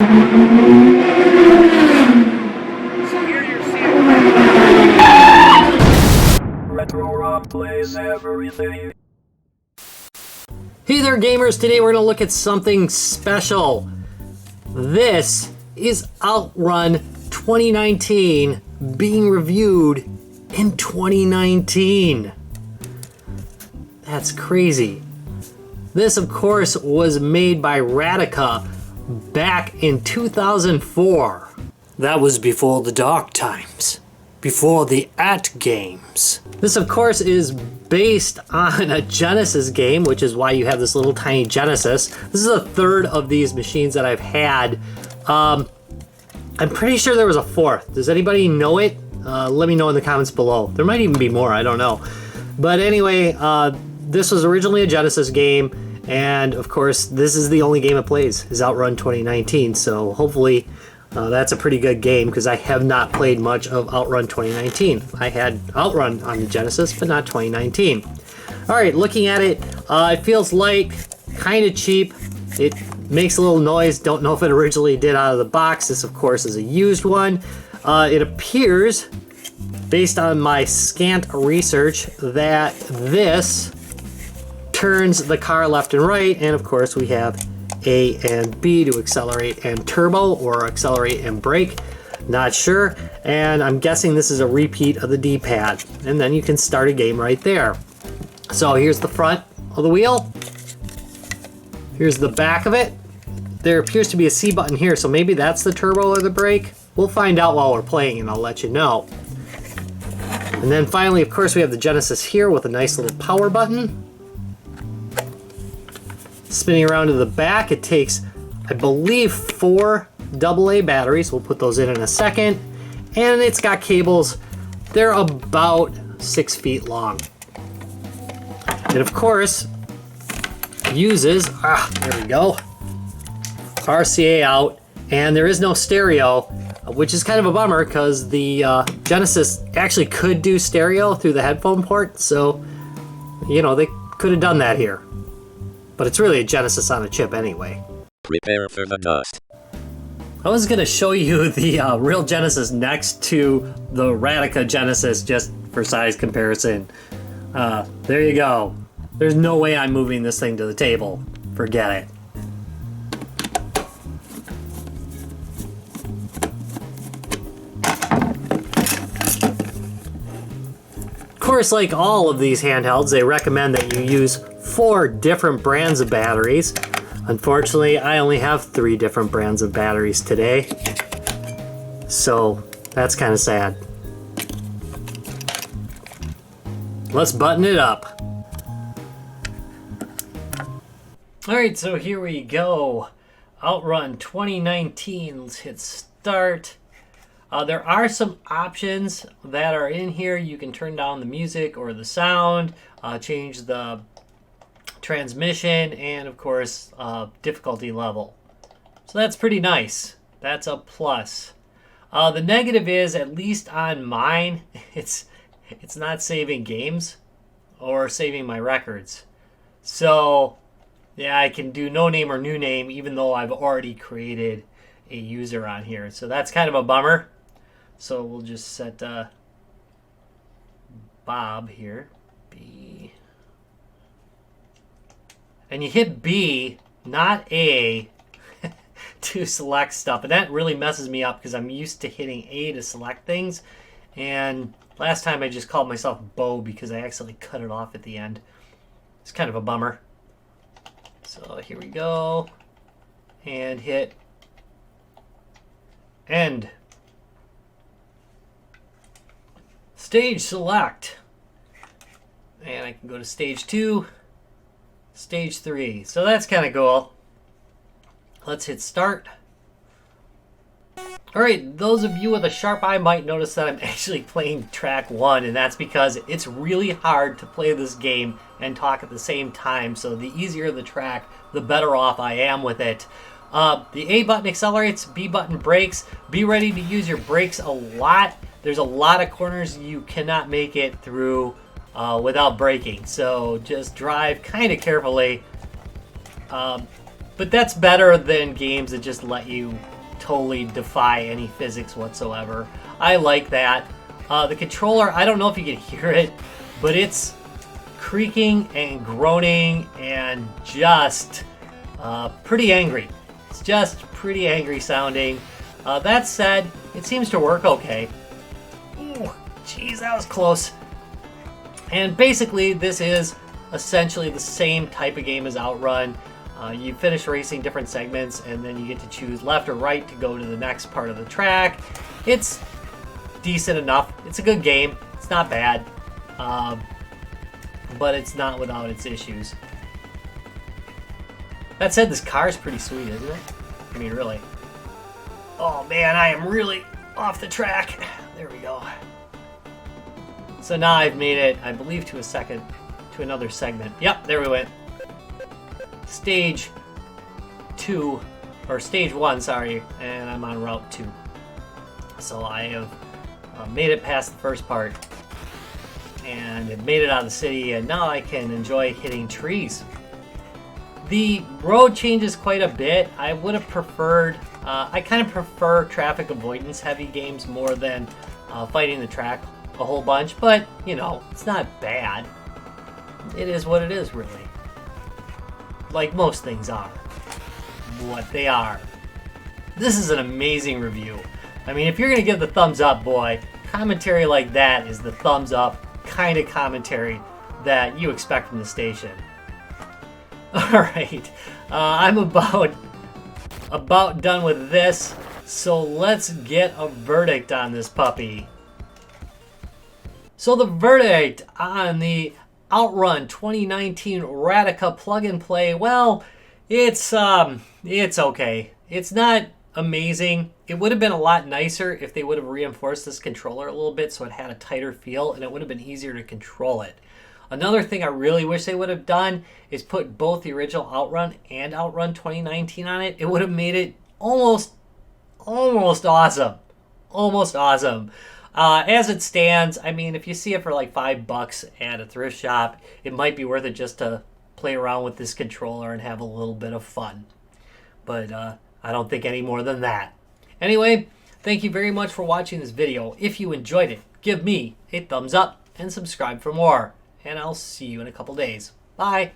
Retro Rob plays everything. Hey there gamers, today we're going to look at something special. This is Outrun 2019 being reviewed in 2019. That's crazy. This of course was made by Radica back in 2004. That was before the dark times, before the games. This of course is based on a Genesis game, which is why you have this little tiny Genesis. This is a third of these machines that I've had. I'm pretty sure there was a fourth. Does anybody know it? Let me know in the comments below. There might even be more, I don't know. But anyway, this was originally a Genesis game, and of course this is the only game it plays, is Outrun 2019. So hopefully that's a pretty good game, because I have not played much of Outrun 2019. I had Outrun on the Genesis, but not 2019. Alright, looking at it, it feels light, kind of cheap. It makes a little noise. Don't know if it originally did out of the box. This, of course, is a used one. It appears, based on my scant research, that this turns the car left and right, and of course we have A and B to accelerate and turbo, or accelerate and brake, not sure. And I'm guessing this is a repeat of the D-pad, and then you can start a game right there. So here's the front of the wheel, here's the back of it. There appears to be a C button here, so maybe that's the turbo or the brake. We'll find out while we're playing, and I'll let you know. And then finally, of course, we have the Genesis here with a nice little power button. Spinning around to the back, it takes, I believe, 4 AA batteries. We'll put those in a second. And it's got cables. They're about 6 feet long. It, of course, uses, there we go, RCA out. And there is no stereo, which is kind of a bummer, because the Genesis actually could do stereo through the headphone port. So, you know, they could have done that here. But it's really a Genesis on a chip anyway. Prepare for the dust. I was going to show you the real Genesis next to the Radica Genesis, just for size comparison. There you go. There's no way I'm moving this thing to the table. Forget it. Of course, like all of these handhelds, they recommend that you use 4 different brands of batteries. Unfortunately, I only have 3 different brands of batteries today. So that's kind of sad. Let's button it up. Alright, so here we go. Outrun 2019. Let's hit start. There are some options that are in here. You can turn down the music or the sound, change the transmission, and of course difficulty level. So that's pretty nice. That's a plus. The negative is, at least on mine, it's not saving games or saving my records. So yeah, I can do no name or new name even though I've already created a user on here. So that's kind of a bummer. So we'll just set Bob here, B. And you hit B, not A, to select stuff. And that really messes me up because I'm used to hitting A to select things. And last time I just called myself Bo because I accidentally cut it off at the end. It's kind of a bummer. So here we go. And hit End. Stage select. And I can go to stage 2. Stage 3. So that's kind of cool. Let's hit start. Alright, those of you with a sharp eye might notice that I'm actually playing track 1, and that's because it's really hard to play this game and talk at the same time, so the easier the track, the better off I am with it. The A button accelerates, B button brakes. Be ready to use your brakes a lot. There's a lot of corners you cannot make it through without braking, so just drive kind of carefully. But that's better than games that just let you totally defy any physics whatsoever. I like that. The controller, I don't know if you can hear it, but it's creaking and groaning and just pretty angry. It's just pretty angry sounding. That said, it seems to work okay. Ooh, jeez, that was close. And basically, this is essentially the same type of game as Outrun. You finish racing different segments, and then you get to choose left or right to go to the next part of the track. It's decent enough. It's a good game. It's not bad. But it's not without its issues. That said, this car is pretty sweet, isn't it? I mean, really. Oh man, I am really off the track. There we go. So now I've made it, I believe, to another segment. Yep, there we went. Stage 2, or stage 1, sorry, and I'm on route 2. So I have made it past the first part, and have made it out of the city, and now I can enjoy hitting trees. The road changes quite a bit. I would have preferred, I kind of prefer traffic avoidance heavy games more than fighting the track a whole bunch, but, you know, it's not bad. It is what it is, really. Like most things are. What they are. This is an amazing review. I mean, if you're going to give the thumbs up, boy, commentary like that is the thumbs up kind of commentary that you expect from the station. Alright, I'm about done with this, so let's get a verdict on this puppy. So the verdict on the Outrun 2019 Radica plug and play, well, it's okay. It's not amazing. It would have been a lot nicer if they would have reinforced this controller a little bit so it had a tighter feel and it would have been easier to control it. Another thing I really wish they would have done is put both the original Outrun and Outrun 2019 on it. It would have made it almost awesome. Almost awesome. As it stands, I mean, if you see it for like $5 at a thrift shop, it might be worth it just to play around with this controller and have a little bit of fun. But I don't think any more than that. Anyway, thank you very much for watching this video. If you enjoyed it, give me a thumbs up and subscribe for more. And I'll see you in a couple days. Bye.